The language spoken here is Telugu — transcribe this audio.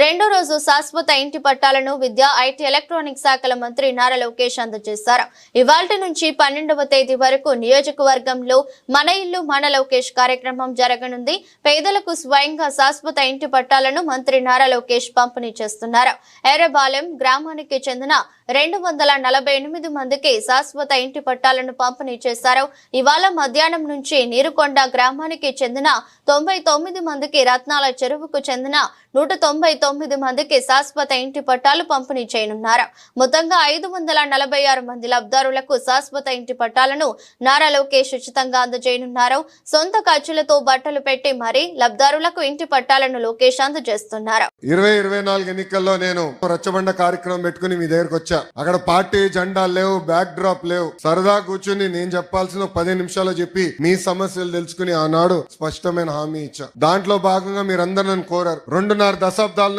రెండో రోజు శాశ్వత ఇంటి పట్టాలను విద్యా ఐటీ ఎలక్ట్రానిక్ శాఖల మంత్రి నారా లోకేష్ అందజేశారు. ఇవాల్టి నుంచి 12వ తేదీ వరకు నియోజకవర్గంలో మన ఇల్లు మన లోకేష్ కార్యక్రమం జరగనుంది. పేదలకు స్వయంగా శాశ్వత ఇంటి పట్టాలను మంత్రి నారా లోకేష్ పంపిణీ చేస్తున్నారు. ఎర్రబాలెం గ్రామానికి చెందిన 248 మందికి శాశ్వత ఇంటి పట్టాలను పంపిణీ చేశారు. ఇవాళ మధ్యాహ్నం నుంచి నీరుకొండ గ్రామానికి చెందిన 99 మందికి, రత్నాల చెరువుకు చెందిన 199 మందికి శాశ్వత ఇంటి పట్టాలు పంపిణీ చేయనున్నారు. మొత్తంగా 546 మంది లబ్ధారులకు శాశ్వత ఇంటి పట్టాలను నారా లోకేష్ ఉచితంగా అందజేయనున్నారు. సొంత ఖర్చులతో బట్టలు పెట్టి మరీ లబ్ధారులకు ఇంటి పట్టాలను లోకేష్ అందజేస్తున్నారు. 2024 ఎన్నికల్లో నేను రచ్చబండ కార్యక్రమం పెట్టుకుని మీ దగ్గరకు వచ్చా. అక్కడ పార్టీ జెండా లేవు, బ్యాక్ డ్రాప్ లేవు. సరదా కూర్చుని నేను చెప్పాల్సిన 10 నిమిషాలు చెప్పి మీ సమస్యలు తెలుసుకుని ఆనాడు స్పష్టమైన హామీ ఇచ్చా. దాంట్లో భాగంగా మీరందరూ నన్ను కోరారు. 2.5 దశాబ్దాల